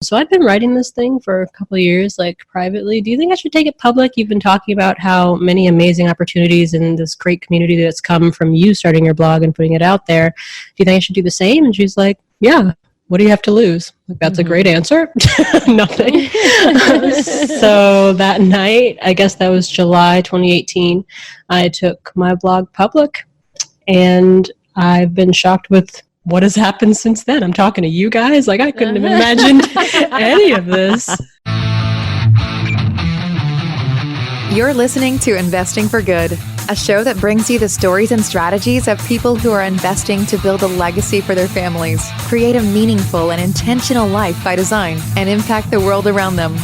So I've been writing this thing for a couple of years, like privately. Do you think I should take it public? You've been talking about how many amazing opportunities in this great community that's come from you starting your blog and putting it out there. Do you think I should do the same? And she's like, yeah. What do you have to lose? Like, that's a great answer. Nothing. So that night, I guess that was July 2018, I took my blog public, and I've been shocked with what has happened since then. I'm talking to you guys. Like, I couldn't have imagined any of this. You're listening to Investing for Good, a show that brings you the stories and strategies of people who are investing to build a legacy for their families, create a meaningful and intentional life by design, and impact the world around them.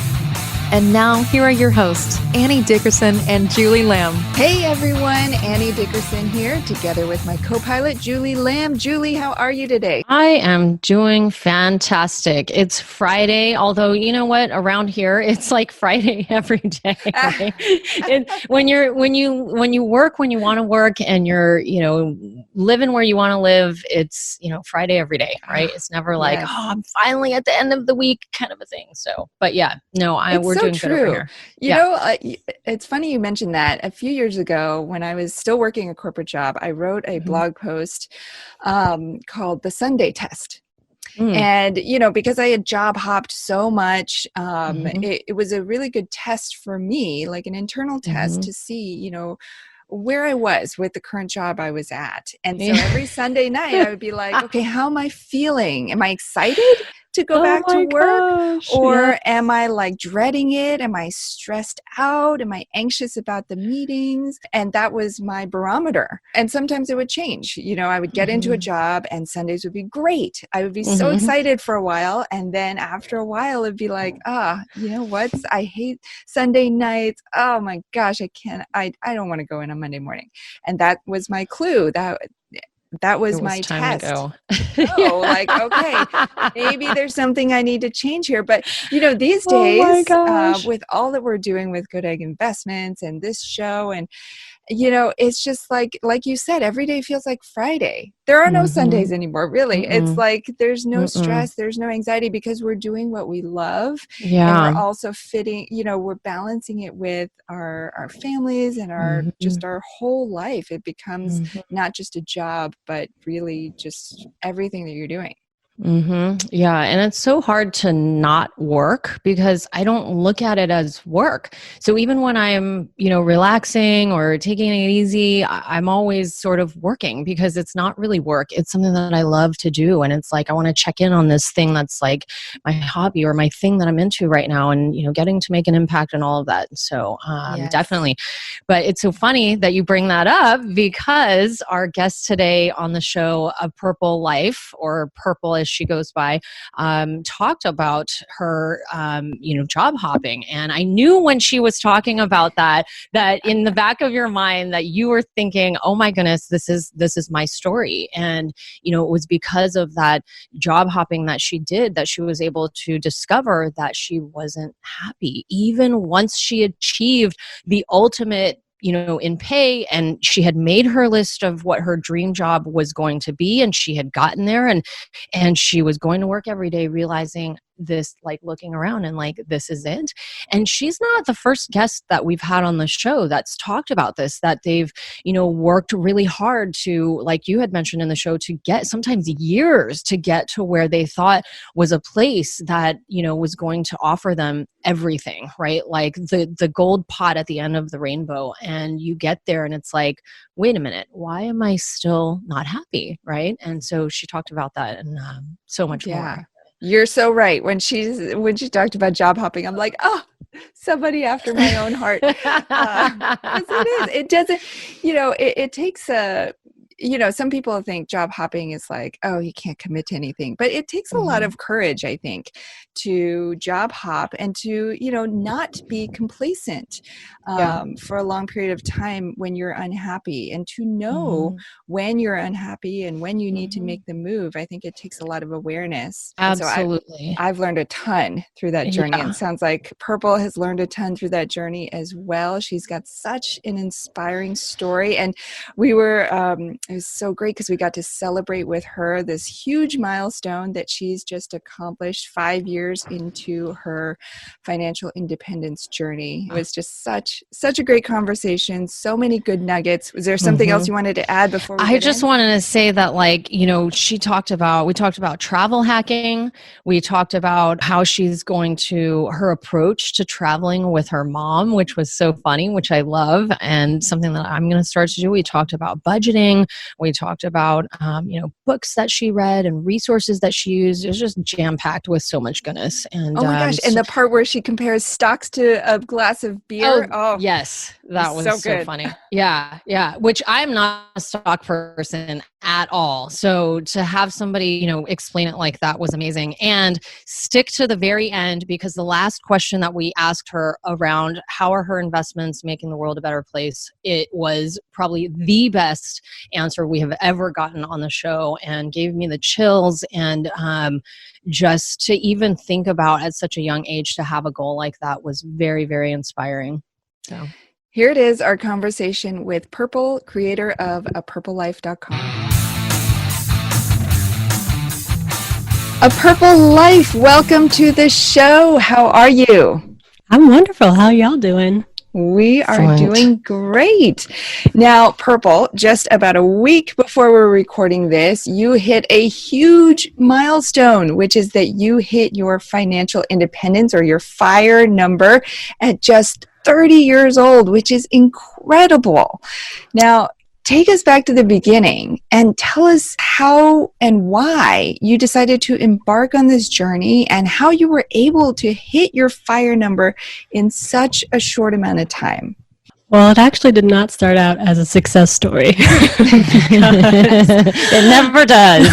And now, here are your hosts, Annie Dickerson and Julie Lamb. Hey everyone, Annie Dickerson here, together with my co-pilot, Julie Lamb. Julie, how are you today? I am doing fantastic. It's Friday, although you know what? Around here, it's like Friday every day. Right? when you work when you want to work, and you're living where you want to live, it's Friday every day, right? It's never like Yes. I'm finally at the end of the week kind of a thing. So, but yeah, no, we're so doing true. good over here. You know, it's funny you mentioned that. A few years ago, when I was still working a corporate job, I wrote a blog post called The Sunday Test. And, because I had job hopped so much, it was a really good test for me, like an internal test to see, where I was with the current job I was at. And so every Sunday night I would be like, okay, how am I feeling? Am I excited to go back to work? Or am I like dreading it? Am I stressed out? Am I anxious about the meetings? And that was my barometer. And sometimes it would change. I would get into a job and Sundays would be great. I would be so excited for a while. And then after a while, it'd be like, you know what? I hate Sunday nights. Oh my gosh, I don't want to go in on Monday morning. And that was my clue. That was my time test. To go. Like, okay, maybe there's something I need to change here. But, these days, with all that we're doing with Goodegg Investments and this show, and, it's just like you said, every day feels like Friday. There are no Sundays anymore, really. It's like there's no stress, there's no anxiety, because we're doing what we love. Yeah. And we're also we're balancing it with our families and just our whole life. It becomes not just a job, but really just everything that you're doing. Yeah. And it's so hard to not work, because I don't look at it as work. So even when I'm, relaxing or taking it easy, I'm always sort of working, because it's not really work. It's something that I love to do. And it's like, I want to check in on this thing that's like my hobby or my thing that I'm into right now, and, getting to make an impact and all of that. So definitely. But it's so funny that you bring that up, because our guest today on the show, of Purple Life, or Purple as she goes by, talked about her, job hopping. And I knew when she was talking about that in the back of your mind that you were thinking, oh my goodness, this is my story. And, it was because of that job hopping that she did, that she was able to discover that she wasn't happy, even once she achieved the ultimate in pay, and she had made her list of what her dream job was going to be, and she had gotten there, and she was going to work every day, realizing this, like looking around and like, this is it. And she's not the first guest that we've had on the show that's talked about this, that they've, worked really hard to, like you had mentioned in the show, to get sometimes years to get to where they thought was a place that, was going to offer them everything, right? Like the gold pot at the end of the rainbow. And you get there and it's like, wait a minute, why am I still not happy? Right. And so she talked about that and so much more. You're so right. When she talked about job hopping, I'm like, somebody after my own heart. 'Cause it is. It doesn't, it takes some people think job hopping is like, oh, you can't commit to anything. But it takes a lot of courage, I think, to job hop and to, not be complacent for a long period of time when you're unhappy, and to know when you're unhappy and when you need to make the move. I think it takes a lot of awareness. Absolutely. So I've learned a ton through that journey. And it sounds like Purple has learned a ton through that journey as well. She's got such an inspiring story. And we were It was so great because we got to celebrate with her this huge milestone that she's just accomplished 5 years into her financial independence journey. It was just such a great conversation. So many good nuggets. Was there something else you wanted to add before we I just wanted to say that, like, you know, we talked about travel hacking. We talked about how she's going to, her approach to traveling with her mom, which was so funny, which I love, and something that I'm going to start to do. We talked about budgeting. We talked about, you know, books that she read and resources that she used. It was just jam-packed with so much goodness. And oh my gosh, and the part where she compares stocks to a glass of beer. Oh yes, that was so funny. Yeah, which I'm not a stock person at all. So to have somebody, you know, explain it like that was amazing. And stick to the very end, because the last question that we asked her around how are her investments making the world a better place, it was probably the best answer we have ever gotten on the show, and gave me the chills. And just to even think about at such a young age to have a goal like that was very, very inspiring. So here it is, our conversation with Purple, creator of apurplelife.com. A Purple Life, welcome to the show. How are you? I'm wonderful. How are y'all doing? We are doing great. Now, Purple, just about a week before we're recording this, you hit a huge milestone, which is that you hit your financial independence, or your FIRE number, at just 30 years old, which is incredible. Now, take us back to the beginning and tell us how and why you decided to embark on this journey, and how you were able to hit your FIRE number in such a short amount of time. Well, it actually did not start out as a success story. It never does.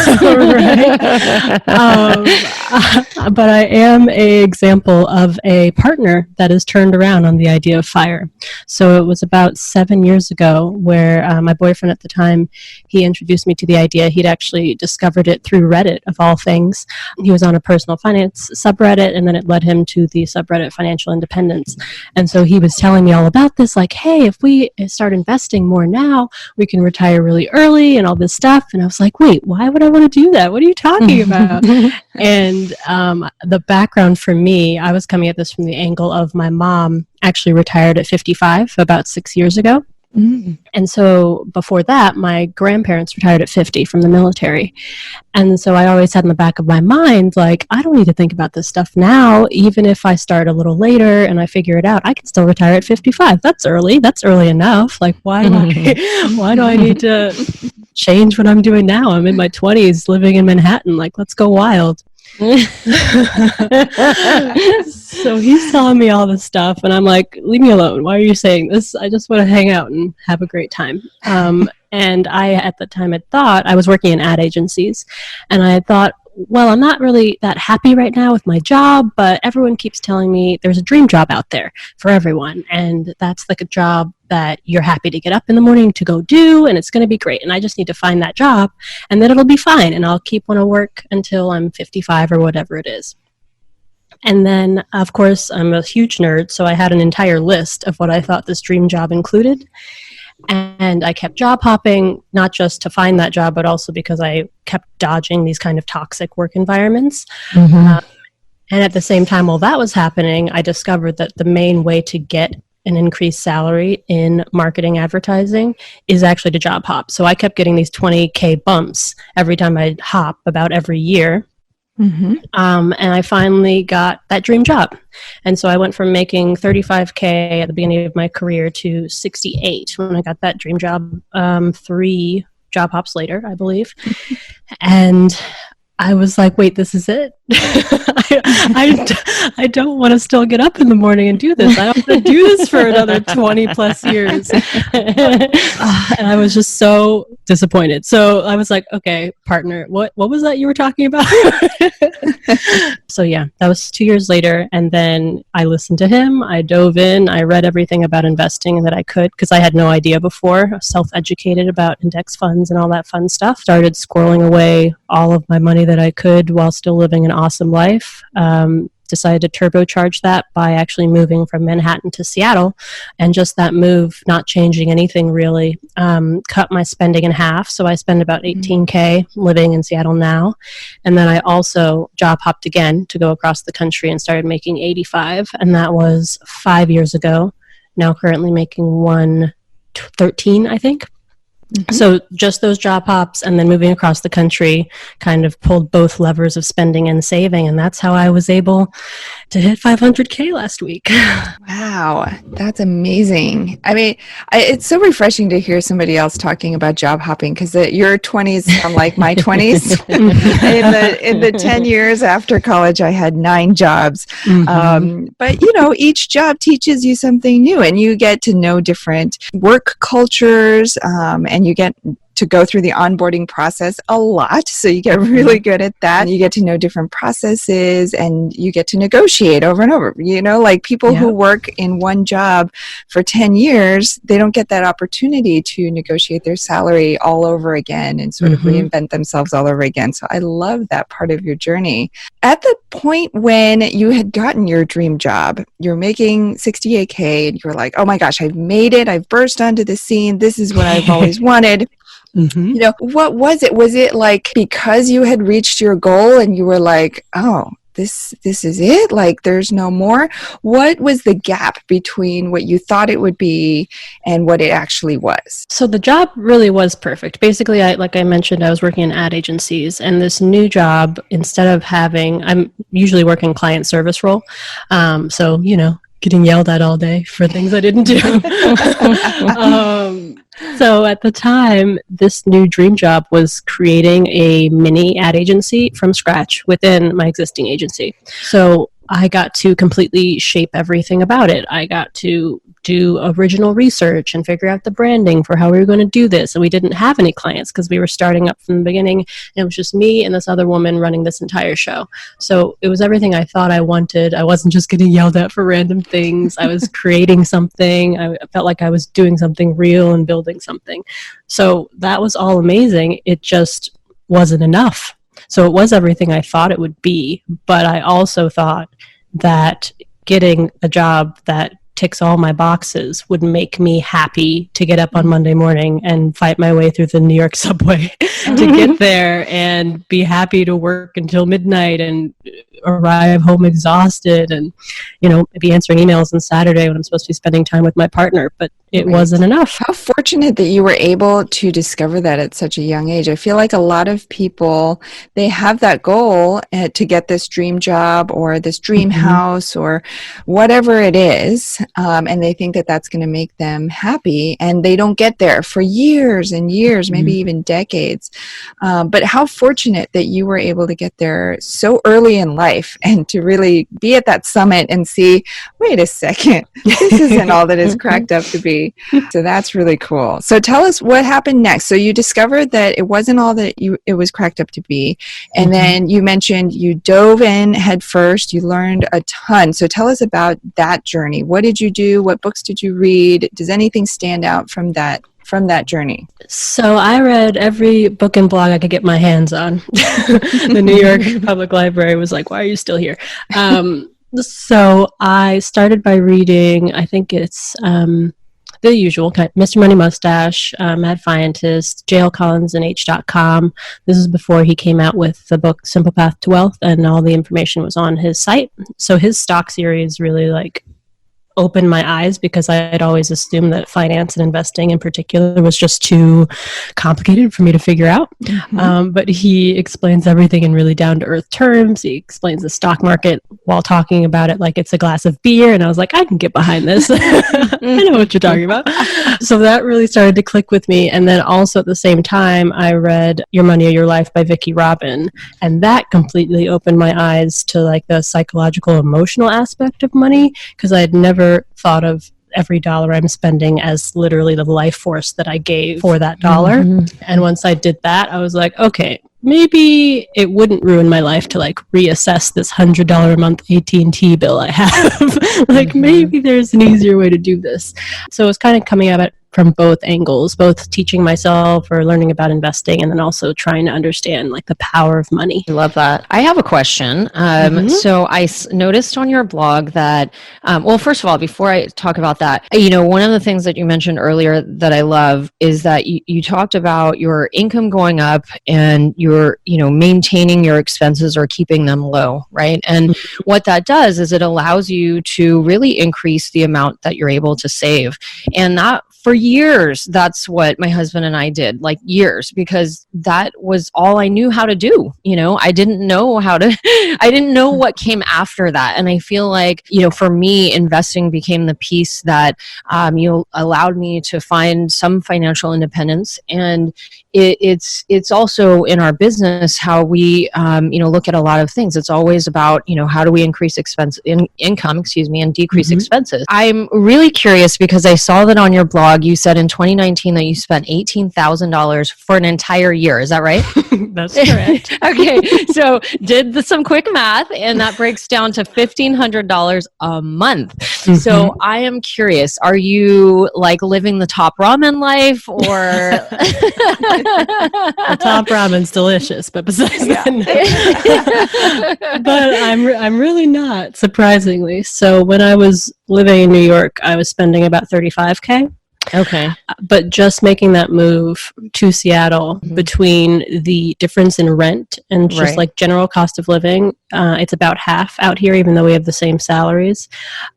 But I am an example of a partner that has turned around on the idea of FIRE. So it was about 7 years ago where my boyfriend at the time, he introduced me to the idea. He'd actually discovered it through Reddit, of all things. He was on a personal finance subreddit, and then it led him to the subreddit Financial Independence. And so he was telling me all about this, like, hey, if we start investing more now, we can retire really early and all this stuff. And I was like, wait, why would I want to do that? What are you talking about? And the background for me, I was coming at this from the angle of my mom actually retired at 55 about 6 years ago. Mm-hmm. And so before that, my grandparents retired at 50 from the military. And so I always had in the back of my mind, like, I don't need to think about this stuff now. Even if I start a little later and I figure it out, I can still retire at 55. That's early. That's early enough. Like, why do I need to change what I'm doing now? I'm in my 20s living in Manhattan. Like, let's go wild. So he's telling me all this stuff, and I'm like, leave me alone. Why are you saying this? I just want to hang out and have a great time. And I, at the time, had thought, I was working in ad agencies, and I had thought, well, I'm not really that happy right now with my job, but everyone keeps telling me there's a dream job out there for everyone, and that's like a job that you're happy to get up in the morning to go do, and it's going to be great, and I just need to find that job, and then it'll be fine, and I'll keep on to work until I'm 55 or whatever it is. And then, of course, I'm a huge nerd, so I had an entire list of what I thought this dream job included. And I kept job hopping, not just to find that job, but also because I kept dodging these kind of toxic work environments. Mm-hmm. And at the same time, while that was happening, I discovered that the main way to get an increased salary in marketing advertising is actually to job hop. So I kept getting these 20K bumps every time I'd hop, about every year. Mm-hmm. And I finally got that dream job. And so I went from making 35K at the beginning of my career to 68 when I got that dream job, 3 job hops later, I believe. And I was like, wait, this is it? I don't want to still get up in the morning and do this. I don't want to do this for another 20 plus years. And I was just so disappointed. So I was like, okay, partner, what was that you were talking about? So yeah, that was 2 years later. And then I listened to him. I dove in. I read everything about investing that I could, because I had no idea before. I was self-educated about index funds and all that fun stuff. Started squirreling away all of my money that I could while still living an awesome life. decided to turbocharge that by actually moving from Manhattan to Seattle. And just that move, not changing anything really, cut my spending in half. So I spend about $18K living in Seattle now. And then I also job hopped again to go across the country and started making 85. And that was 5 years ago. Now currently making 113, I think. So just those job hops and then moving across the country kind of pulled both levers of spending and saving. And that's how I was able to hit 500K last week. Wow, that's amazing. I mean, it's so refreshing to hear somebody else talking about job hopping, because your 20s sound like my 20s. in the 10 years after college, I had 9 jobs. But, each job teaches you something new, and you get to know different work cultures, and you get to go through the onboarding process a lot. So you get really good at that. You get to know different processes, and you get to negotiate over and over. Like people who work in one job for 10 years, they don't get that opportunity to negotiate their salary all over again and sort of reinvent themselves all over again. So I love that part of your journey. At the point when you had gotten your dream job, you're making 68K, and you're like, oh my gosh, I've made it. I've burst onto the scene. This is what I've always wanted. What was it? Was it like because you had reached your goal and you were like, oh, this is it? Like there's no more? What was the gap between what you thought it would be and what it actually was? So the job really was perfect. Basically, like I mentioned, I was working in ad agencies, and this new job, instead of I'm usually working client service role. So, getting yelled at all day for things I didn't do. So at the time, this new dream job was creating a mini ad agency from scratch within my existing agency. So I got to completely shape everything about it. I got to do original research and figure out the branding for how we were going to do this. And we didn't have any clients because we were starting up from the beginning. And it was just me and this other woman running this entire show. So it was everything I thought I wanted. I wasn't just getting yelled at for random things. I was creating something. I felt like I was doing something real and building something. So that was all amazing. It just wasn't enough. So it was everything I thought it would be. But I also thought that getting a job that ticks all my boxes would make me happy to get up on Monday morning and fight my way through the New York subway to get there and be happy to work until midnight and arrive home exhausted and, be answering emails on Saturday when I'm supposed to be spending time with my partner, but it wasn't enough. How fortunate that you were able to discover that at such a young age. I feel like a lot of people, they have that goal to get this dream job or this dream house or whatever it is, and they think that that's going to make them happy, and they don't get there for years and years, maybe even decades. But how fortunate that you were able to get there so early in life and to really be at that summit and see, wait a second, this isn't all that it's cracked up to be. So that's really cool. So tell us what happened next. So you discovered that it wasn't all that it was cracked up to be. And then you mentioned you dove in head first. You learned a ton. So tell us about that journey. What did you do? What books did you read? Does anything stand out from that journey? So I read every book and blog I could get my hands on. The New York Public Library was like, why are you still here? So I started by reading, I think it's the usual kind, Mr. Money Mustache, Mad Fientist, J.L. Collins, and H.com. This is before he came out with the book Simple Path to Wealth, and all the information was on his site. So his stock series really opened my eyes, because I had always assumed that finance and investing in particular was just too complicated for me to figure out. But he explains everything in really down-to-earth terms. He explains the stock market while talking about it like it's a glass of beer, and I was like, I can get behind this. I know what you're talking about. So that really started to click with me. And then also at the same time, I read Your Money or Your Life by Vicki Robin, and that completely opened my eyes to the psychological, emotional aspect of money, because I had never thought of every dollar I'm spending as literally the life force that I gave for that dollar. And once I did that, I was like, okay, maybe it wouldn't ruin my life to reassess this $100 a month AT&T bill I have. Maybe there's an easier way to do this. So it was kind of coming from both angles, both teaching myself or learning about investing, and then also trying to understand like the power of money. I love that. I have a question. So I noticed on your blog that, well, first of all, before I talk about that, one of the things that you mentioned earlier that I love is that you talked about your income going up and you're, maintaining your expenses or keeping them low, right? And what that does is it allows you to really increase the amount that you're able to save. And that, for years, that's what my husband and I did, like years, because that was all I knew how to do. I didn't know I didn't know what came after that. And I feel like, for me, investing became the piece that allowed me to find some financial independence. And it's also in our business how we, look at a lot of things. It's always about, how do we increase income, and decrease expenses. I'm really curious because I saw that on your blog, you said in 2019 that you spent $18,000 for an entire year. Is that right? That's correct. Okay. So did some quick math, and that breaks down to $1,500 a month. So I am curious, are you like living the top ramen life or? The top ramen's delicious, but besides that, no. But I'm really not, surprisingly. So when I was living in New York, I was spending about $35K. Okay. But just making that move to Seattle, between the difference in rent and just like general cost of living, it's about half out here, even though we have the same salaries.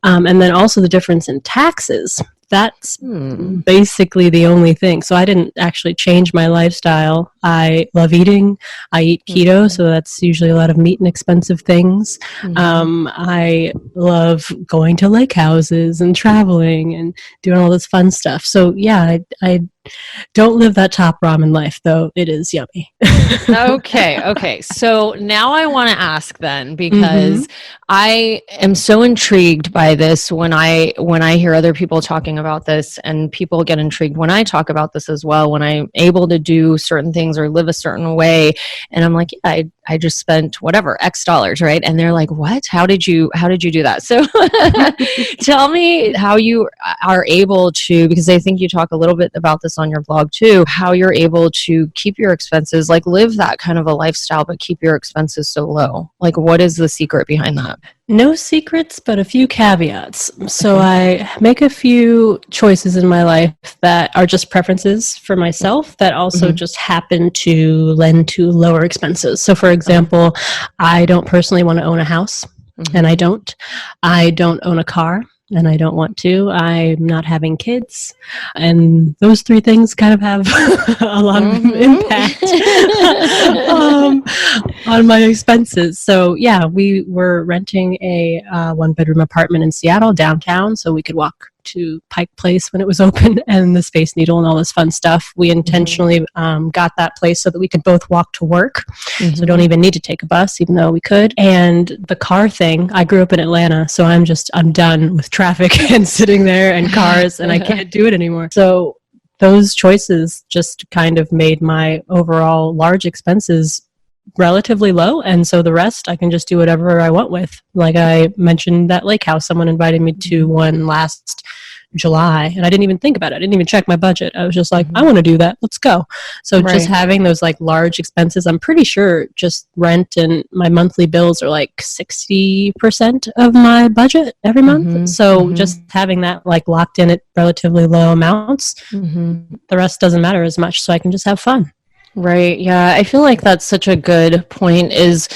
And then also the difference in taxes. That's basically the only thing. So I didn't actually change my lifestyle. I love eating. I eat keto, so that's usually a lot of meat and expensive things. I love going to lake houses and traveling and doing all this fun stuff. So yeah, I don't live that top ramen life, though it is yummy. Okay. So now I want to ask then, because I am so intrigued by this when I hear other people talking about this, and people get intrigued when I talk about this as well, when I'm able to do certain things or live a certain way. And I'm like, yeah, I just spent whatever, X dollars, right? And they're like, what? How did you do that? So tell me how you are able to, because I think you talk a little bit about this on your blog too, how you're able to keep your expenses, like live that kind of a lifestyle, but keep your expenses so low. Like, what is the secret behind that? No secrets, but a few caveats. So I make a few choices in my life that are just preferences for myself that also just happen to lend to lower expenses. So for example, I don't personally want to own a house, and I don't own a car, and I don't want to. I'm not having kids. And those three things kind of have a lot of impact on my expenses. So yeah, we were renting a one-bedroom apartment in Seattle downtown so we could walk to Pike Place when it was open, and the Space Needle and all this fun stuff. We intentionally got that place so that we could both walk to work. So don't even need to take a bus, even though we could. And the car thing, I grew up in Atlanta, so I'm done with traffic and sitting there and cars, and I can't do it anymore. So those choices just kind of made my overall large expenses relatively low, and so the rest I can just do whatever I want with. Like I mentioned that lake house, someone invited me to one last July, and I didn't even think about it. I didn't even check my budget. I was just like, I want to do that. Let's go. So just having those like large expenses, I'm pretty sure just rent and my monthly bills are like 60% of my budget every month. So just having that like locked in at relatively low amounts, the rest doesn't matter as much. So I can just have fun. Right. Yeah. I feel like that's such a good point is,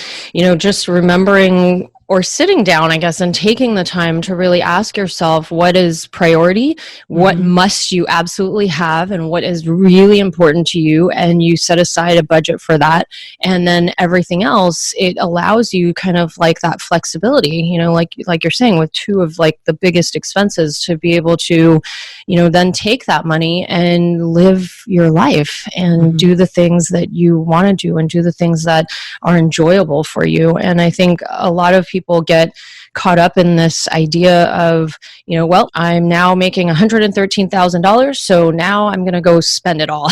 just remembering or sitting down, I guess, and taking the time to really ask yourself what is priority, what must you absolutely have, and what is really important to you. And you set aside a budget for that. And then everything else, it allows you kind of like that flexibility, like you're saying, with two of like the biggest expenses, to be able to, then take that money and live your life and do the things that you want to do and do the things that are enjoyable for you. And I think a lot of people people get caught up in this idea of, well, I'm now making $113,000, so now I'm going to go spend it all.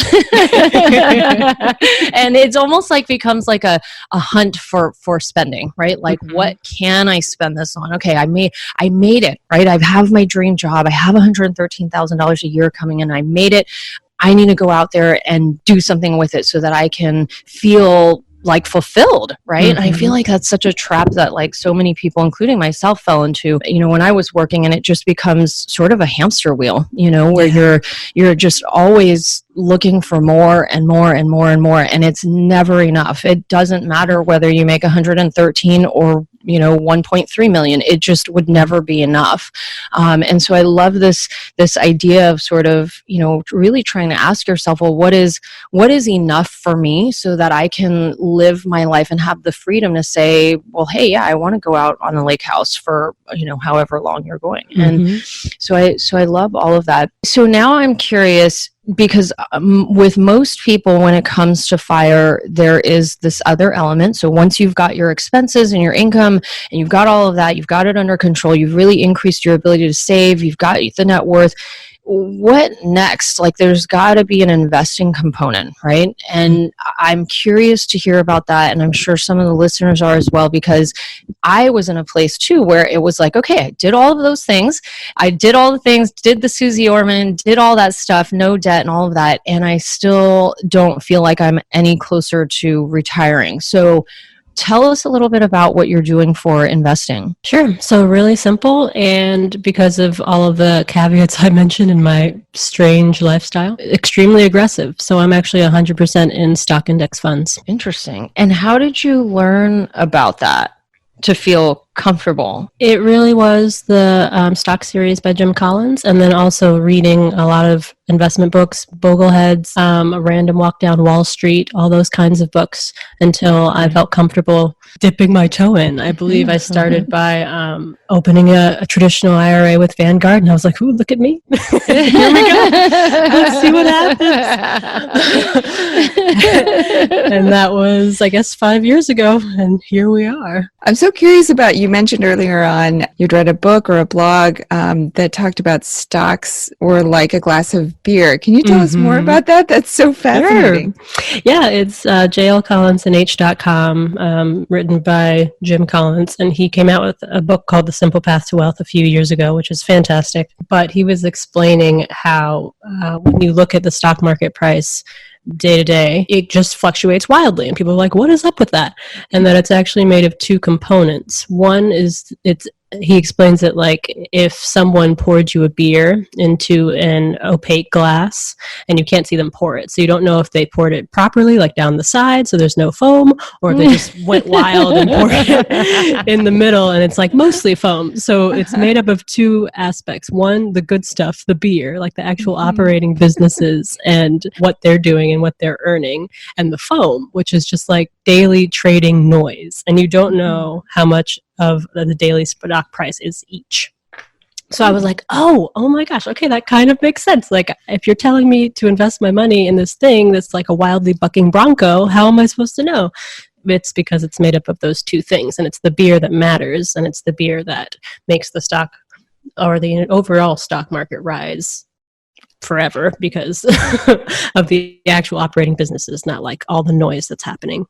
And it's almost like becomes like a hunt for spending, right? Like, what can I spend this on? Okay, I made it, right? I have my dream job. I have $113,000 a year coming in. I made it. I need to go out there and do something with it so that I can feel like fulfilled, right? And I feel like that's such a trap that like so many people, including myself, fell into, when I was working, and it just becomes sort of a hamster wheel, where you're just always looking for more and more and more and more, and it's never enough. It doesn't matter whether you make 113 or 1.3 million. It just would never be enough. And so I love this idea of sort of, really trying to ask yourself, well, what is enough for me so that I can live my life and have the freedom to say, well, hey, yeah, I want to go out on the lake house for, however long you're going. And so I love all of that. So now I'm curious, because with most people, when it comes to FIRE, there is this other element. So once you've got your expenses and your income and you've got all of that, you've got it under control, you've really increased your ability to save, you've got the net worth. What next? Like, there's got to be an investing component, right? And I'm curious to hear about that. And I'm sure some of the listeners are as well, because I was in a place too where it was like, okay, I did all of those things. I did all the things, did the Susie Orman, did all that stuff, no debt and all of that. And I still don't feel like I'm any closer to retiring. So tell us a little bit about what you're doing for investing. Sure. So really simple. And because of all of the caveats I mentioned in my strange lifestyle, extremely aggressive. So I'm actually 100% in stock index funds. Interesting. And how did you learn about that to feel comfortable? It really was the stock series by Jim Collins, and then also reading a lot of investment books, Bogleheads, A Random Walk Down Wall Street, all those kinds of books, until I felt comfortable dipping my toe in. I believe I started by opening a traditional IRA with Vanguard, and I was like, ooh, look at me. Here we go. Let's see what happens. And that was, I guess, 5 years ago, and here we are. I'm so curious about, you mentioned earlier on you'd read a book or a blog that talked about stocks or like a glass of beer. Can you tell us more about that? That's so fascinating. Sure. Yeah, it's jlcollinsnh.com, written by Jim Collins, and he came out with a book called The Simple Path to Wealth a few years ago, which is fantastic. But he was explaining how when you look at the stock market price day to day, it just fluctuates wildly, and people are like, what is up with that? And that it's actually made of two components. One is he explains it like if someone poured you a beer into an opaque glass and you can't see them pour it. So you don't know if they poured it properly, like down the side, so there's no foam, or if they just went wild and poured it in the middle and it's like mostly foam. So it's made up of two aspects. One, the good stuff, the beer, like the actual operating businesses and what they're doing and what they're earning, and the foam, which is just like daily trading noise. And you don't know how much of the daily stock price is each. So I was like, oh my gosh, okay, that kind of makes sense. Like, if you're telling me to invest my money in this thing that's like a wildly bucking bronco, how am I supposed to know? It's because it's made up of those two things, and it's the beer that matters, and it's the beer that makes the stock or the overall stock market rise forever because of the actual operating businesses, not like all the noise that's happening.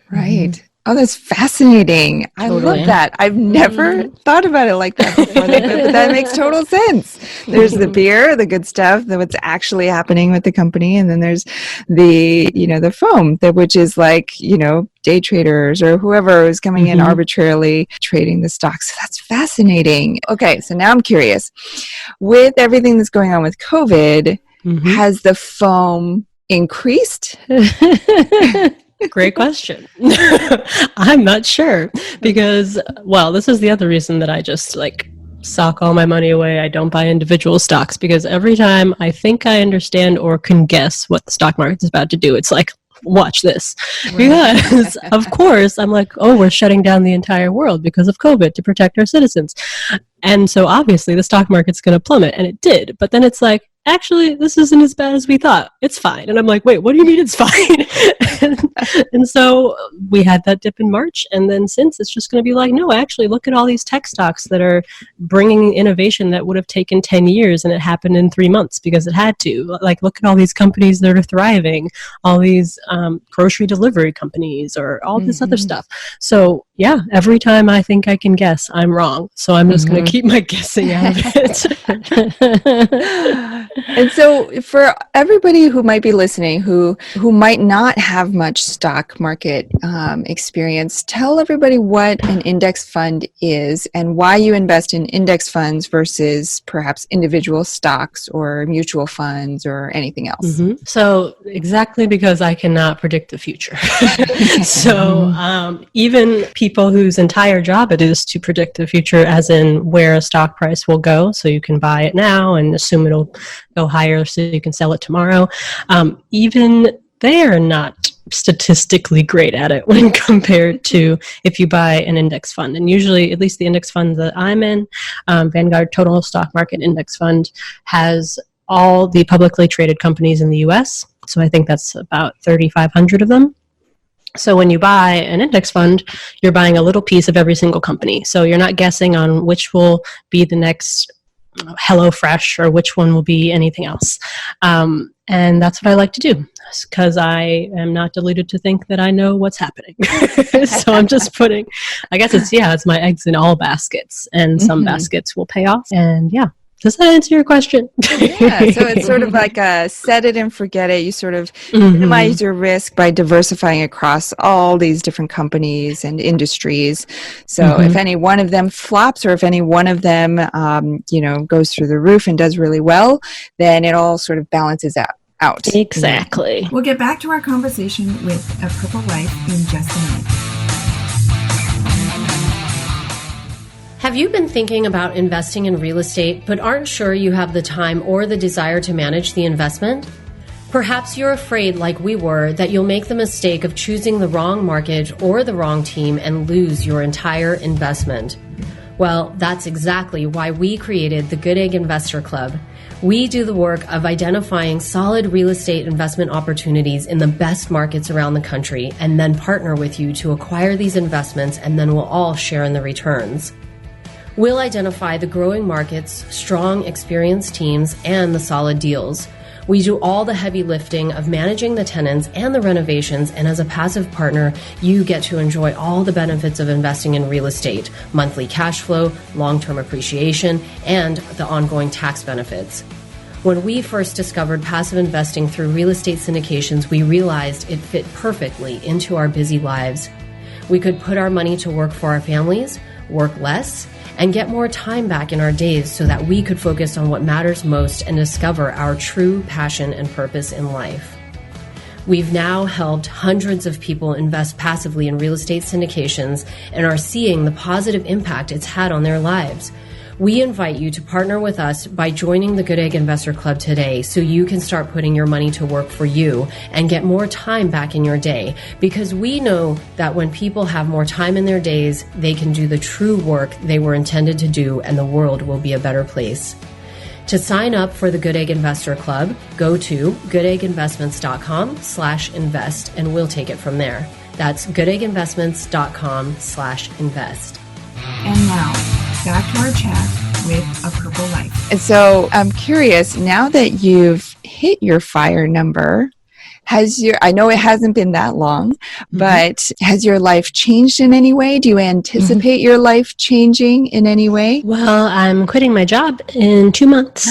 Right. Oh, that's fascinating. I love that. I've never thought about it like that before, but that makes total sense. There's the beer, the good stuff, what's actually happening with the company, and then there's the, the foam, which is like, day traders or whoever is coming in arbitrarily trading the stocks. So that's fascinating. Okay, so now I'm curious. With everything that's going on with COVID, has the foam increased? Great question. I'm not sure because, well, this is the other reason that I just like sock all my money away. I don't buy individual stocks because every time I think I understand or can guess what the stock market is about to do, it's like, watch this. Right. Because of course I'm like, oh, we're shutting down the entire world because of COVID to protect our citizens. And so obviously the stock market's going to plummet, and it did. But then it's like, actually, this isn't as bad as we thought. It's fine. And I'm like, wait, what do you mean it's fine? and so we had that dip in March. And then since, it's just going to be like, no, actually, look at all these tech stocks that are bringing innovation that would have taken 10 years and it happened in 3 months because it had to. Like, look at all these companies that are thriving, all these grocery delivery companies or all this other stuff. So yeah, every time I think I can guess, I'm wrong. So I'm just going to keep my guessing out of it. And so for everybody who might be listening, who might not have much stock market experience, tell everybody what an index fund is and why you invest in index funds versus perhaps individual stocks or mutual funds or anything else. So exactly because I cannot predict the future. So even people whose entire job it is to predict the future, as in where a stock price will go, so you can buy it now and assume it'll go higher so you can sell it tomorrow, even they are not statistically great at it when compared to if you buy an index fund. And usually, at least the index fund that I'm in, Vanguard Total Stock Market Index Fund, has all the publicly traded companies in the US. So I think that's about 3,500 of them. So when you buy an index fund, you're buying a little piece of every single company. So you're not guessing on which will be the next HelloFresh or which one will be anything else. And that's what I like to do because I am not deluded to think that I know what's happening. So I'm just putting, I guess it's my eggs in all baskets, and some baskets will pay off. And yeah. Does that answer your question? Yeah, so it's sort of like a set it and forget it. You sort of minimize your risk by diversifying across all these different companies and industries. So if any one of them flops or if any one of them, goes through the roof and does really well, then it all sort of balances out. Exactly. We'll get back to our conversation with A Purple Life in just a minute. Have you been thinking about investing in real estate but aren't sure you have the time or the desire to manage the investment? Perhaps you're afraid, like we were, that you'll make the mistake of choosing the wrong market or the wrong team and lose your entire investment. Well, that's exactly why we created the Goodegg Investor Club. We do the work of identifying solid real estate investment opportunities in the best markets around the country and then partner with you to acquire these investments, and then we'll all share in the returns. We'll identify the growing markets, strong, experienced teams, and the solid deals. We do all the heavy lifting of managing the tenants and the renovations, and as a passive partner, you get to enjoy all the benefits of investing in real estate, monthly cash flow, long-term appreciation, and the ongoing tax benefits. When we first discovered passive investing through real estate syndications, we realized it fit perfectly into our busy lives. We could put our money to work for our families, work less, and get more time back in our days so that we could focus on what matters most and discover our true passion and purpose in life. We've now helped hundreds of people invest passively in real estate syndications and are seeing the positive impact it's had on their lives. We invite you to partner with us by joining the Goodegg Investor Club today so you can start putting your money to work for you and get more time back in your day, because we know that when people have more time in their days, they can do the true work they were intended to do, and the world will be a better place. To sign up for the Goodegg Investor Club, go to goodegginvestments.com/invest and we'll take it from there. That's goodegginvestments.com/invest. And now, back to our chat with A Purple Life. And so I'm curious, now that you've hit your FIRE number, I know it hasn't been that long, but has your life changed in any way? Do you anticipate your life changing in any way? Well, I'm quitting my job in 2 months.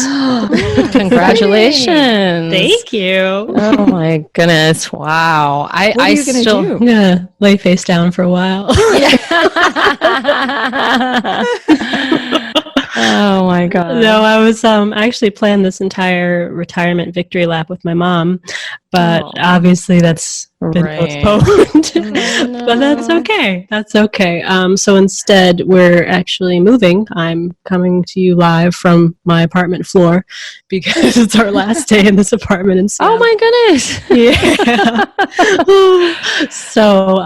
Congratulations. Thank you. Oh my goodness. Wow. What are you going to do? I'm going to lay face down for a while. Oh my God. No, I was I actually planned this entire retirement victory lap with my mom, but obviously that's been postponed. But that's okay. That's okay. So instead, we're actually moving. I'm coming to you live from my apartment floor because it's our last day in this apartment in Seattle. Oh my goodness. Yeah. So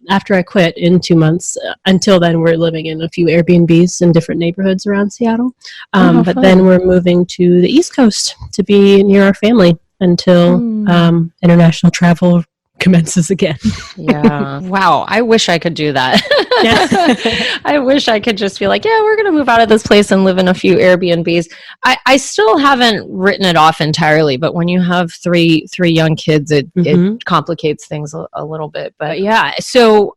after I quit in 2 months, until then, we're living in a few Airbnbs in different neighborhoods around Seattle. But then we're moving to the East Coast to be near our family until international travel commences again. Yeah. Wow. I wish I could do that. Yeah. I wish I could just be like, yeah, we're going to move out of this place and live in a few Airbnbs. I still haven't written it off entirely, but when you have three young kids, it complicates things a little bit. But yeah, so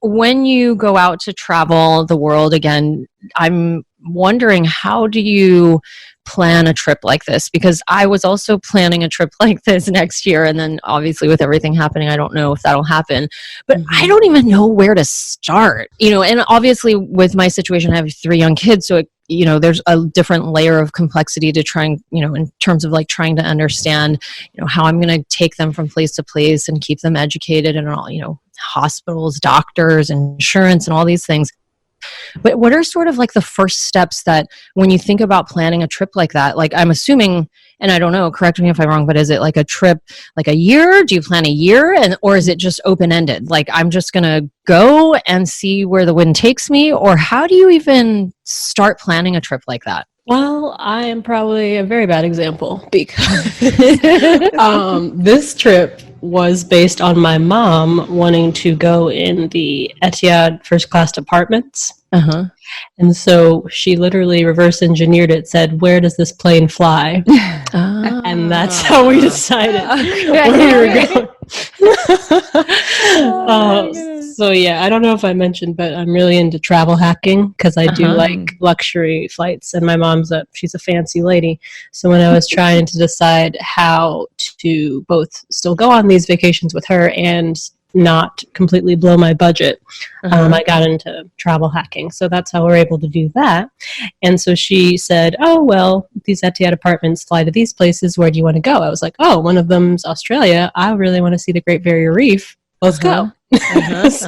when you go out to travel the world again, I'm wondering, how do you plan a trip like this? Because I was also planning a trip like this next year, and then obviously with everything happening, I don't know if that'll happen, but I don't even know where to start, and obviously with my situation, I have 3 young kids, so there's a different layer of complexity to trying, in terms of like trying to understand, how I'm going to take them from place to place and keep them educated and all, hospitals, doctors, insurance, and all these things. But what are sort of like the first steps that when you think about planning a trip like that, like I'm assuming, and I don't know, correct me if I'm wrong, but is it like a trip, like a year? Do you plan a year? Or is it just open-ended? Like I'm just going to go and see where the wind takes me? Or how do you even start planning a trip like that? Well, I am probably a very bad example because this trip was based on my mom wanting to go in the Etihad first class apartments. And so she literally reverse engineered it, said, "Where does this plane fly?" And that's how we decided where we were going. So yeah, I don't know if I mentioned, but I'm really into travel hacking because I do like luxury flights, and my she's a fancy lady. So when I was trying to decide how to both still go on these vacations with her and not completely blow my budget, I got into travel hacking. So that's how we're able to do that. And so she said, "Oh, well, these Etihad apartments fly to these places. Where do you want to go?" I was like, "Oh, one of them's Australia. I really want to see the Great Barrier Reef. Let's go." That's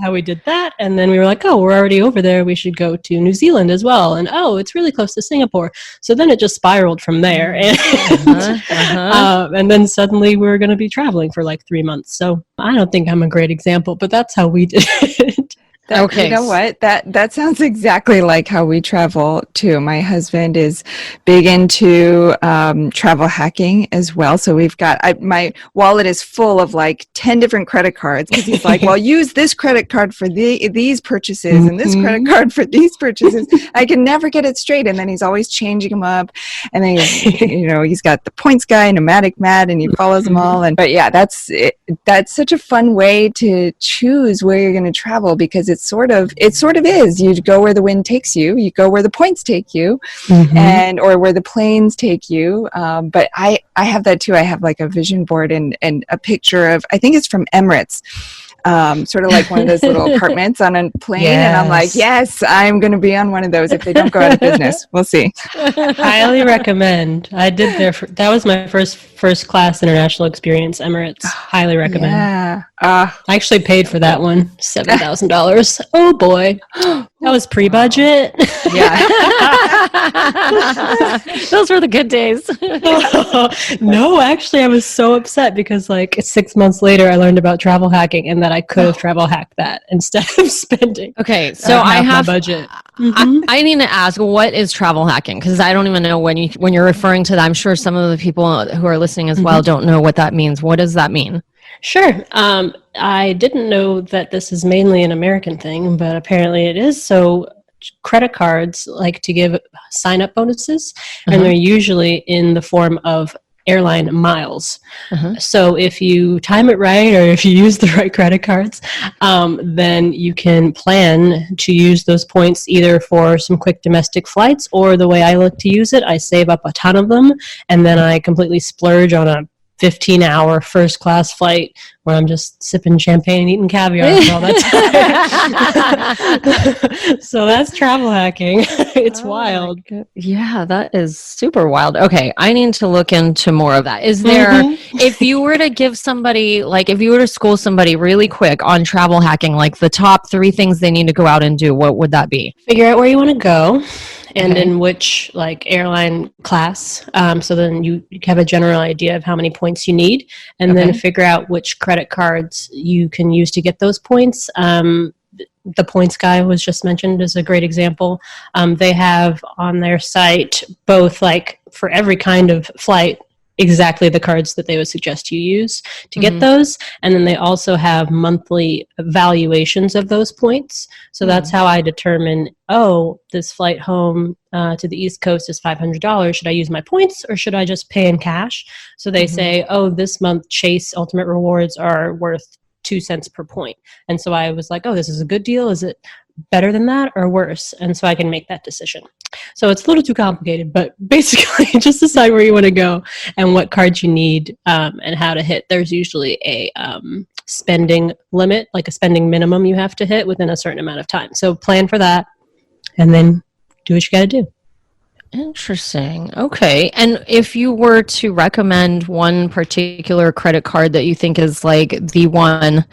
how we did that. And then we were like, "Oh, we're already over there. We should go to New Zealand as well. And oh, it's really close to Singapore." So then it just spiraled from there. And then suddenly we were going to be traveling for like 3 months. So I don't think I'm a great example, but that's how we did it. Okay. You know what? That sounds exactly like how we travel too. My husband is big into travel hacking as well. So we've got, my wallet is full of like 10 different credit cards because he's like, "Well, use this credit card for these purchases and this credit card for these purchases." I can never get it straight. And then he's always changing them up. And then he's got the points guy, Nomadic Matt, and he follows them all. But yeah, that's such a fun way to choose where you're going to travel, because it sort of is. You go where the wind takes you. You go where the points take you, or where the planes take you. But I have that too. I have like a vision board and a picture of, I think it's from Emirates. Sort of like one of those little apartments on a plane. Yes. And I'm like, yes, I'm going to be on one of those if they don't go out of business. We'll see. Highly recommend. I did that was my first class international experience, Emirates. Highly recommend. Yeah. I actually paid for that one, $7,000. Oh boy. That was pre-budget. Yeah. Those were the good days. No, actually, I was so upset because like 6 months later, I learned about travel hacking and that I could have travel hacked that instead of spending. Okay, so I have my budget. I need to ask, what is travel hacking? Because I don't even know when you're referring to that. I'm sure some of the people who are listening as well don't know what that means. What does that mean? Sure. I didn't know that this is mainly an American thing, but apparently it is. So credit cards like to give sign-up bonuses, and they're usually in the form of airline miles. So if you time it right, or if you use the right credit cards, then you can plan to use those points either for some quick domestic flights, or the way I look to use it, I save up a ton of them, and then I completely splurge on a 15-hour first class flight where I'm just sipping champagne and eating caviar for all that time. So that's travel hacking. It's wild. Yeah, that is super wild. Okay, I need to look into more of that. Is there, if you were to give somebody, like if you were to school somebody really quick on travel hacking, like the top 3 things they need to go out and do, what would that be? Figure out where you want to go and in which like airline class. So then you have a general idea of how many points you need, and then figure out which credit cards you can use to get those points. The points guy was just mentioned is a great example. They have on their site both like for every kind of flight exactly the cards that they would suggest you use to get those. And then they also have monthly valuations of those points. So that's how I determine, this flight home to the East Coast is $500. Should I use my points or should I just pay in cash? So they say, this month Chase Ultimate Rewards are worth 2 cents per point. And so I was like, this is a good deal. Is it better than that or worse? And so I can make that decision. So it's a little too complicated, but basically just decide where you want to go and what cards you need and how to hit. There's usually a spending limit, like a spending minimum you have to hit within a certain amount of time. So plan for that and then do what you got to do. Interesting. Okay. And if you were to recommend one particular credit card that you think is like the one,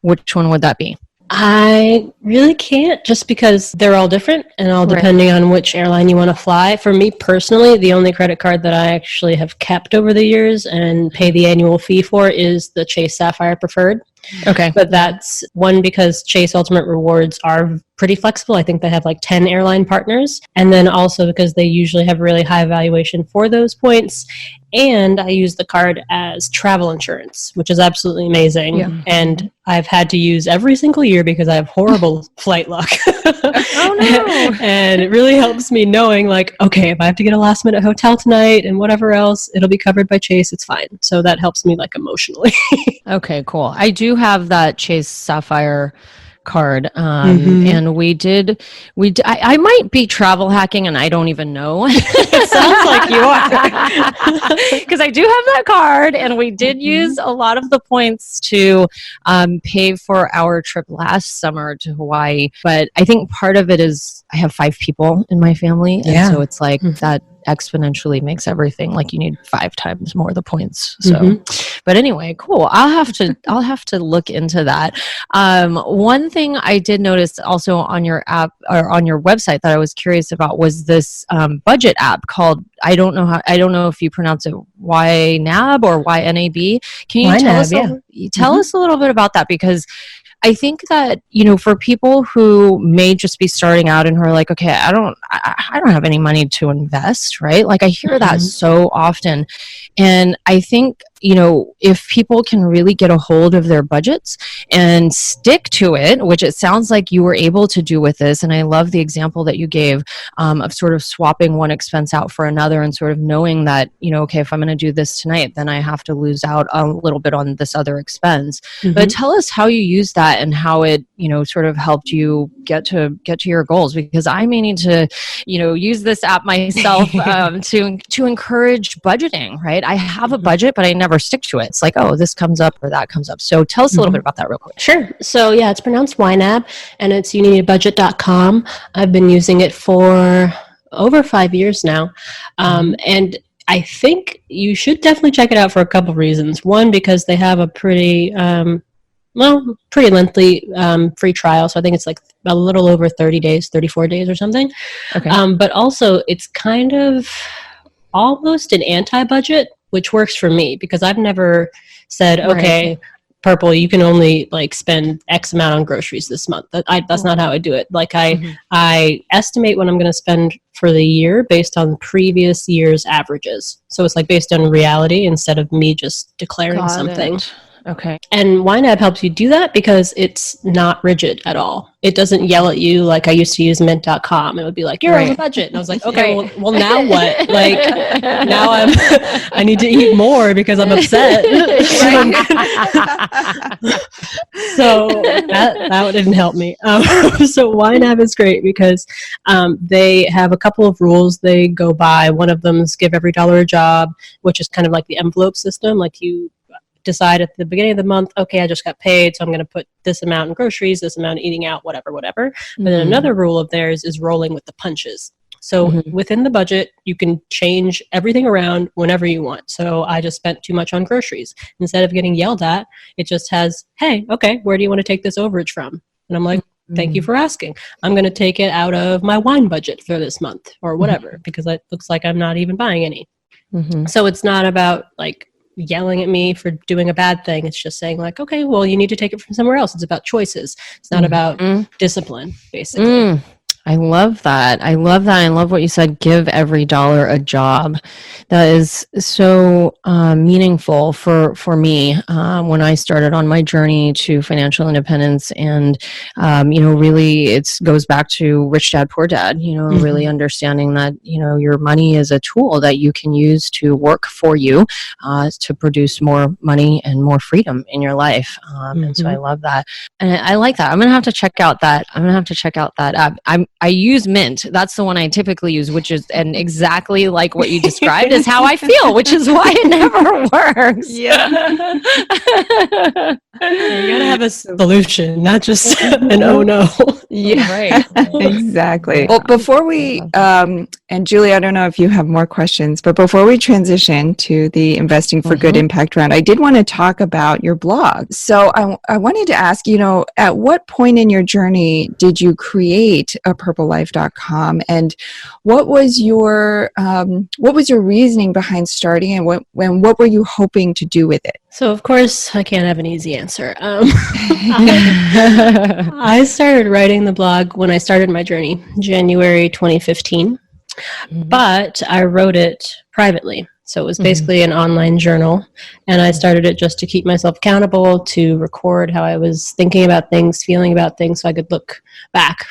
which one would that be? I really can't, just because they're all different and all depending on which airline you want to fly. For me personally, the only credit card that I actually have kept over the years and pay the annual fee for is the Chase Sapphire Preferred. Okay. But that's one because Chase Ultimate Rewards are pretty flexible. I think they have like 10 airline partners. And then also because they usually have really high valuation for those points. And I use the card as travel insurance, which is absolutely amazing. Yeah. And I've had to use every single year because I have horrible flight luck. Oh, no. And it really helps me knowing like, okay, if I have to get a last minute hotel tonight and whatever else, it'll be covered by Chase. It's fine. So that helps me like emotionally. Okay, cool. I do have that Chase Sapphire card. And I might be travel hacking and I don't even know. It sounds like you are. Because I do have that card and we did use a lot of the points to pay for our trip last summer to Hawaii. But I think part of it is I have 5 people in my family. And so it's like that exponentially makes everything like you need 5 times more the points. So, but anyway, cool. I'll have to look into that. One thing I did notice also on your app or on your website that I was curious about was this budget app called, I don't know if you pronounce it YNAB or YNAB. Can you YNAB, tell us a little bit about that? Because I think that, for people who may just be starting out and who are like, okay, I don't have any money to invest, right? Like I hear that so often. And I think, if people can really get a hold of their budgets and stick to it, which it sounds like you were able to do with this. And I love the example that you gave of sort of swapping one expense out for another and sort of knowing that, okay, if I'm going to do this tonight, then I have to lose out a little bit on this other expense. But tell us how you use that and how it, sort of helped you get to your goals, because I may need to, use this app myself to encourage budgeting, right? I have a budget, but I never stick to it. It's like, this comes up or that comes up. So tell us a little bit about that real quick. Sure. So yeah, it's pronounced YNAB and it's youneedabudget.com. I've been using it for over 5 years now. And I think you should definitely check it out for a couple of reasons. One, because they have a pretty lengthy free trial. So I think it's like a little over 30 days, 34 days or something. Okay. But also it's kind of almost an anti-budget, which works for me because I've never said, okay, Purple, you can only like spend X amount on groceries this month. That's not how I do it. Like I estimate what I'm going to spend for the year based on previous year's averages. So it's like based on reality instead of me just declaring something. Okay. And YNAB helps you do that because it's not rigid at all. It doesn't yell at you like I used to use mint.com. It would be like, you're over budget. And I was like, okay, well, now what? Like, now I need to eat more because I'm upset. So that didn't help me. So YNAB is great because they have a couple of rules they go by. One of them is give every dollar a job, which is kind of like the envelope system. Like you decide at the beginning of the month, okay, I just got paid, so I'm going to put this amount in groceries, this amount in eating out, whatever. But then another rule of theirs is rolling with the punches. So within the budget, you can change everything around whenever you want. So I just spent too much on groceries. Instead of getting yelled at, it just has, hey, okay, where do you want to take this overage from? And I'm like, thank you for asking. I'm going to take it out of my wine budget for this month or whatever, because it looks like I'm not even buying any. So it's not about like yelling at me for doing a bad thing. It's just saying like, okay, well, you need to take it from somewhere else. It's about choices. It's not about discipline, basically. I love that. I love that. I love what you said. Give every dollar a job. That is so meaningful for me when I started on my journey to financial independence. And, really it goes back to Rich Dad, Poor Dad, really understanding that, your money is a tool that you can use to work for you to produce more money and more freedom in your life. And so I love that. And I like that. I'm going to have to check out that app. I use Mint. That's the one I typically use, which is, and exactly like what you described is how I feel, which is why it never works. Yeah. You gotta have a solution, not just an oh no. Yeah, right. Exactly. Well, before we, and Julie, I don't know if you have more questions, but before we transition to the Investing for Good Impact round, I did want to talk about your blog. So I wanted to ask, at what point in your journey did you create a purplelife.com, and what was your reasoning behind starting, and what were you hoping to do with it? So, of course, I can't have an easy answer. I started writing the blog when I started my journey, January 2015, but I wrote it privately. So it was basically an online journal, and I started it just to keep myself accountable, to record how I was thinking about things, feeling about things, so I could look back.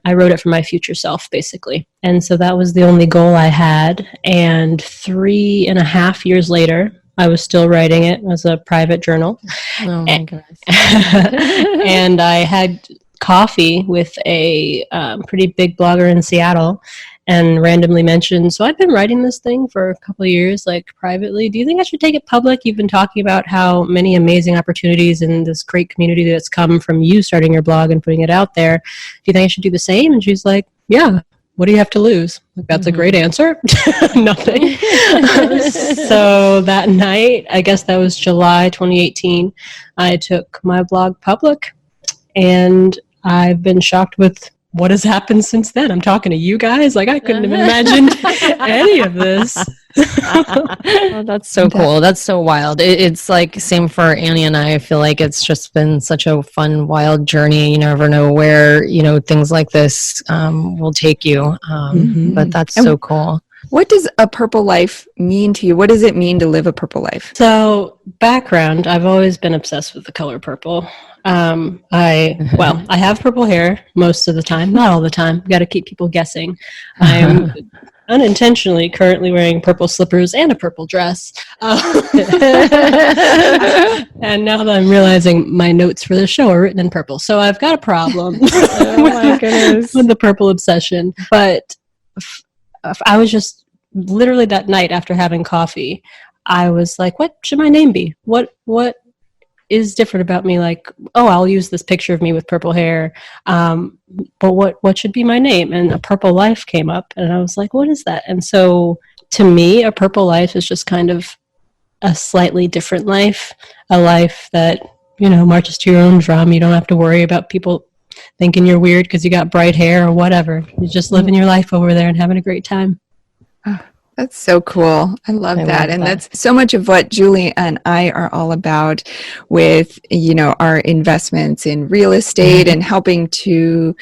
I wrote it for my future self, basically. And so that was the only goal I had. And 3.5 years later, I was still writing it as a private journal. Oh my goodness. And I had coffee with a pretty big blogger in Seattle, and randomly mentioned, so I've been writing this thing for a couple of years, like privately. Do you think I should take it public? You've been talking about how many amazing opportunities in this great community that's come from you starting your blog and putting it out there. Do you think I should do the same? And she's like, yeah. What do you have to lose? Like, that's a great answer. Nothing. So that night, I guess that was July 2018, I took my blog public, and I've been shocked with what has happened since then. I'm talking to you guys. Like, I couldn't have imagined any of this. Oh, that's so cool. That's so wild. It's like same for Annie and I feel like it's just been such a fun, wild journey. You never know where, things like this will take you. But that's so cool. What does a purple life mean to you? What does it mean to live a purple life? So, background, I've always been obsessed with the color purple. I have purple hair most of the time, not all the time. Got to keep people guessing. I'm unintentionally currently wearing purple slippers and a purple dress. And now that I'm realizing my notes for the show are written in purple. So I've got a problem with the purple obsession. But I was just literally that night after having coffee, I was like, what should my name be? What is different about me? Like, oh, I'll use this picture of me with purple hair. But what should be my name? And a purple life came up, and I was like, what is that? And so to me, a purple life is just kind of a slightly different life, a life that, marches to your own drum. You don't have to worry about people thinking you're weird because you got bright hair or whatever. You're just living your life over there and having a great time. Oh, that's so cool. I love that. And that's so much of what Julie and I are all about with, our investments in real estate and helping to,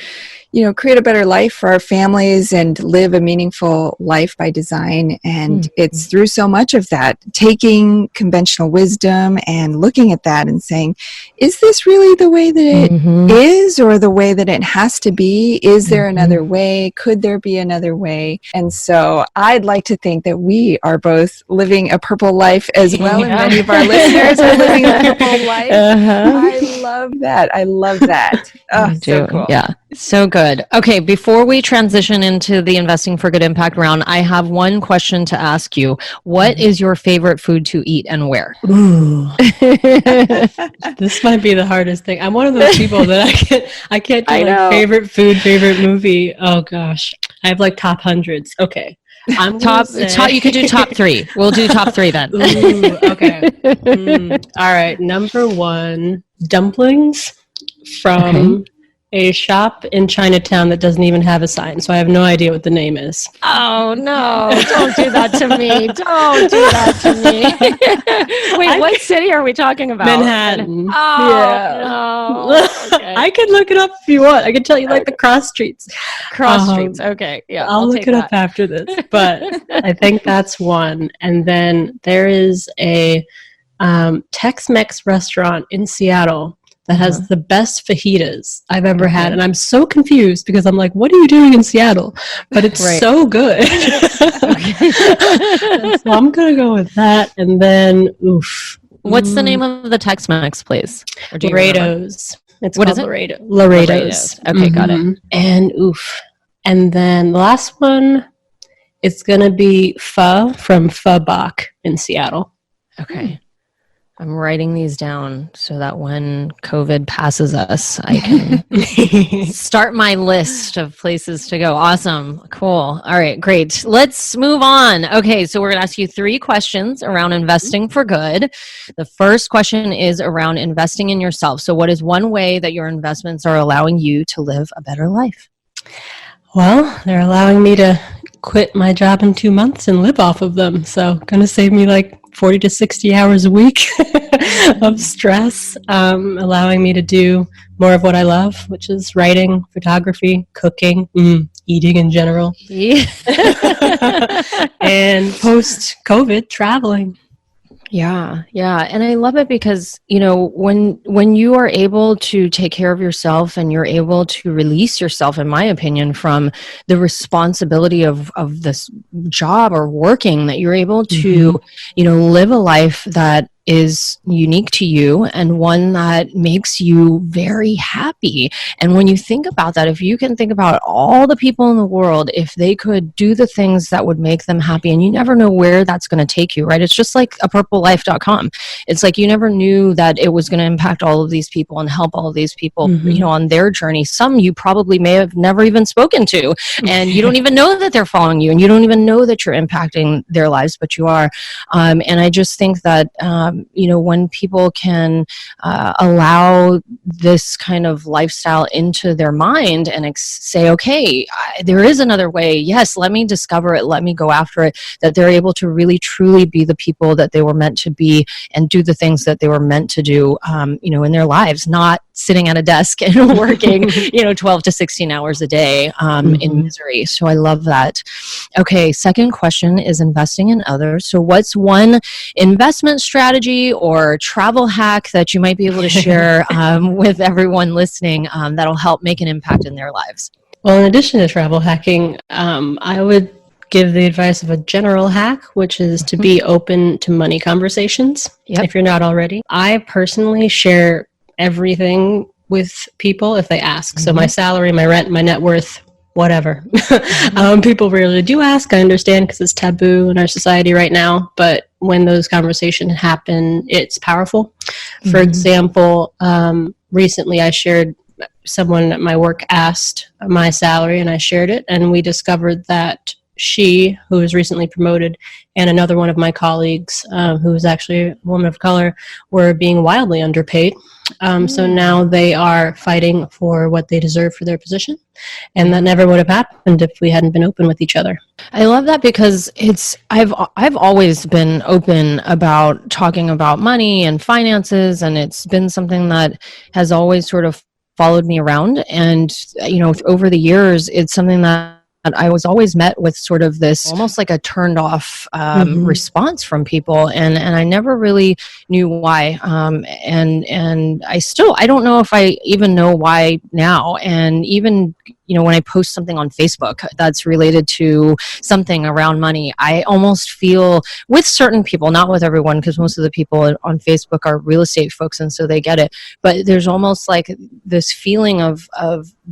create a better life for our families and live a meaningful life by design. And it's through so much of that, taking conventional wisdom and looking at that and saying, is this really the way that it is, or the way that it has to be? Is there another way? Could there be another way? And so I'd like to think that we are both living a purple life as well, and many of our listeners are living a purple life. I love that. I love that. Oh, so cool. Yeah, so good. Okay, before we transition into the Investing for Good Impact round, I have one question to ask you. What is your favorite food to eat and where? Ooh. This might be the hardest thing. I'm one of those people that I can't do like favorite food, favorite movie. Oh gosh. I have like top hundreds. Okay. I'm top. You could do top 3. We'll do top 3 then. Ooh, okay. All right. Number 1, dumplings from a shop in Chinatown that doesn't even have a sign, so I have no idea what the name is. Oh no, don't do that to me. Don't do that to me. Wait, what city are we talking about? Manhattan. Oh, no. Okay. I can look it up if you want. I can tell you like the cross streets. Cross streets. Okay. Yeah. I'll look it up after this. But I think that's one. And then there is a Tex-Mex restaurant in Seattle that has the best fajitas I've ever had. And I'm so confused because I'm like, what are you doing in Seattle? But it's so good. So I'm going to go with that. And then, what's the name of the Tex-Mex place? Laredo's. It's what called is it? Laredo's. Okay, got it. And And then the last one, it's going to be pho from Pho Bach in Seattle. Okay. I'm writing these down so that when COVID passes us, I can start my list of places to go. Awesome. Cool. All right, great. Let's move on. Okay, so we're going to ask you 3 questions around investing for good. The first question is around investing in yourself. So what is one way that your investments are allowing you to live a better life? Well, they're allowing me to quit my job in 2 months and live off of them. So going to save me like 40 to 60 hours a week of stress, allowing me to do more of what I love, which is writing, photography, cooking, eating in general, and post-COVID traveling. Yeah. And I love it because, when you are able to take care of yourself and you're able to release yourself, in my opinion, from the responsibility of this job or working, that you're able to, live a life that is unique to you and one that makes you very happy. And when you think about that, if you can think about all the people in the world, if they could do the things that would make them happy, and you never know where that's going to take you, right? It's just like a purplelife.com. It's like you never knew that it was going to impact all of these people and help all of these people, on their journey. Some you probably may have never even spoken to, and you don't even know that they're following you, and you don't even know that you're impacting their lives, but you are. And I just think that, when people can allow this kind of lifestyle into their mind and say, okay, there is another way. Yes, let me discover it. Let me go after it. That they're able to really, truly be the people that they were meant to be and do the things that they were meant to do, in their lives, not sitting at a desk and working, 12 to 16 hours a day in misery. So I love that. Okay, second question is investing in others. So what's one investment strategy or travel hack that you might be able to share with everyone listening that'll help make an impact in their lives? Well, in addition to travel hacking, I would give the advice of a general hack, which is to be open to money conversations, if you're not already. I personally share everything with people if they ask. So my salary, my rent, my net worth, whatever. People rarely do ask. I understand because it's taboo in our society right now. But when those conversations happen, it's powerful. For example, recently I shared, someone at my work asked my salary and I shared it, and we discovered that she, who was recently promoted, and another one of my colleagues, who was actually a woman of color, were being wildly underpaid. So now they are fighting for what they deserve for their position. And that never would have happened if we hadn't been open with each other. I love that because I've always been open about talking about money and finances, and it's been something that has always sort of followed me around. And, over the years, it's something that I was always met with sort of this almost like a turned off response from people. And I never really knew why. And I don't know if I even know why now. And even, when I post something on Facebook that's related to something around money, I almost feel with certain people, not with everyone, because most of the people on Facebook are real estate folks, and so they get it. But there's almost like this feeling of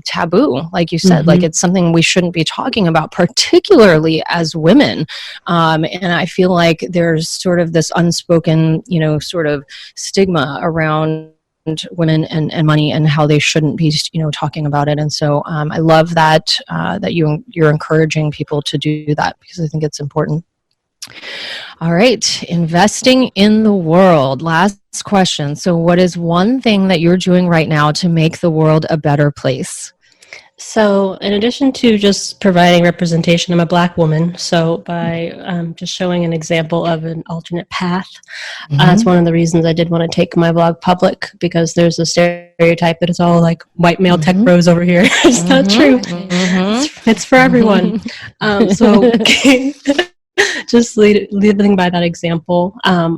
taboo, like you said, like it's something we shouldn't be talking about, particularly as women. And I feel like there's sort of this unspoken, sort of stigma around women and money and how they shouldn't be, talking about it. And so I love that you're encouraging people to do that, because I think it's important. All right, investing in the world. Last question. So what is one thing that you're doing right now to make the world a better place? So in addition to just providing representation, I'm a Black woman. So by just showing an example of an alternate path, that's one of the reasons I did want to take my blog public, because there's a stereotype that it's all like white male tech bros over here. It's not true. It's for everyone. So just living by that example.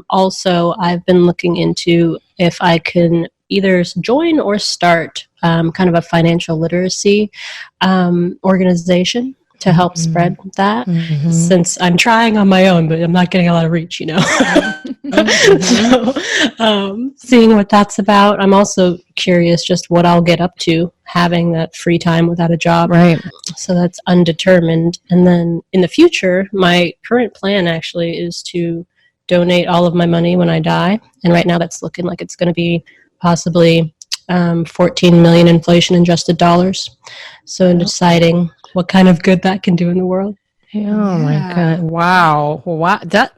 Also, I've been looking into if I can either join or start kind of a financial literacy organization to help spread that, since I'm trying on my own, but I'm not getting a lot of reach, So, seeing what that's about. I'm also curious just what I'll get up to having that free time without a job. Right. So that's undetermined. And then in the future, my current plan actually is to donate all of my money when I die. And right now that's looking like it's going to be possibly 14 million inflation-adjusted dollars. So in deciding what kind of good that can do in the world. Oh my God. Wow. Wow. That's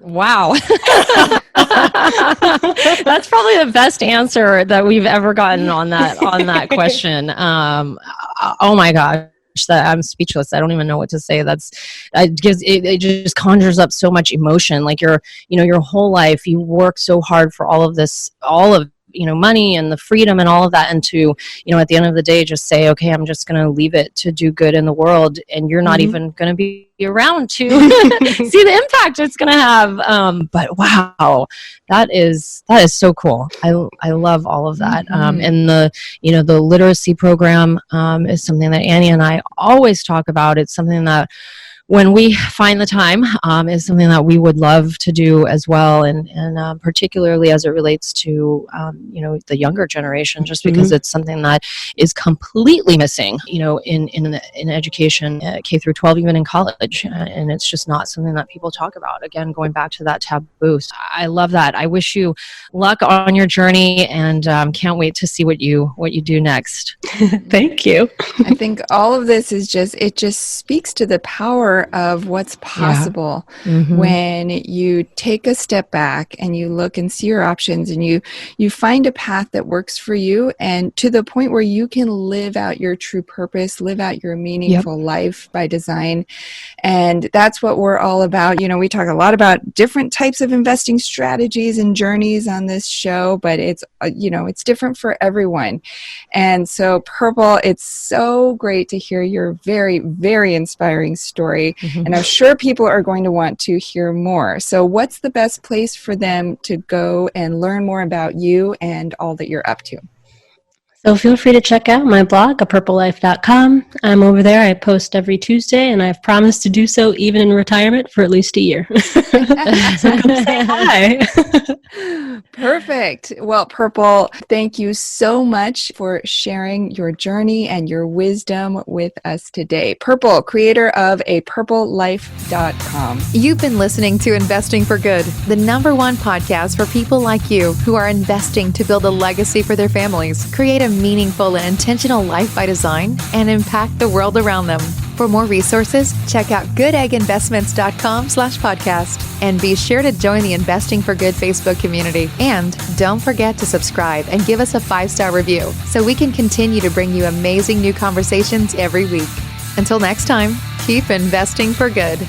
probably the best answer that we've ever gotten on that question. Oh my gosh. That I'm speechless. I don't even know what to say. It just conjures up so much emotion. Like your whole life, you work so hard for all of money and the freedom and all of that, and to, at the end of the day, just say, okay, I'm just going to leave it to do good in the world, and you're not even going to be around to see the impact it's going to have. But wow, that is so cool. I love all of that. And the literacy program is something that Annie and I always talk about. It's something that, when we find the time, is something that we would love to do as well, and particularly as it relates to the younger generation, just because it's something that is completely missing, in education, K through 12, even in college, and it's just not something that people talk about. Again, going back to that taboo. So I love that. I wish you luck on your journey, and can't wait to see what you do next. Thank you. I think all of this is just speaks to the power of what's possible when you take a step back and you look and see your options, and you find a path that works for you, and to the point where you can live out your true purpose, live out your meaningful life by design. And that's what we're all about. We talk a lot about different types of investing strategies and journeys on this show, but it's it's different for everyone. And so Purple, it's so great to hear your very, very inspiring story. And I'm sure people are going to want to hear more. So what's the best place for them to go and learn more about you and all that you're up to? So feel free to check out my blog, apurplelife.com. I'm over there. I post every Tuesday, and I've promised to do so even in retirement for at least a year. So come say hi. Perfect. Well, Purple, thank you so much for sharing your journey and your wisdom with us today. Purple, creator of apurplelife.com. You've been listening to Investing for Good, the #1 podcast for people like you who are investing to build a legacy for their families, create a meaningful and intentional life by design, and impact the world around them. For more resources, check out goodegginvestments.com/podcast, and be sure to join the Investing for Good Facebook community. And don't forget to subscribe and give us a 5-star review so we can continue to bring you amazing new conversations every week. Until next time, keep investing for good.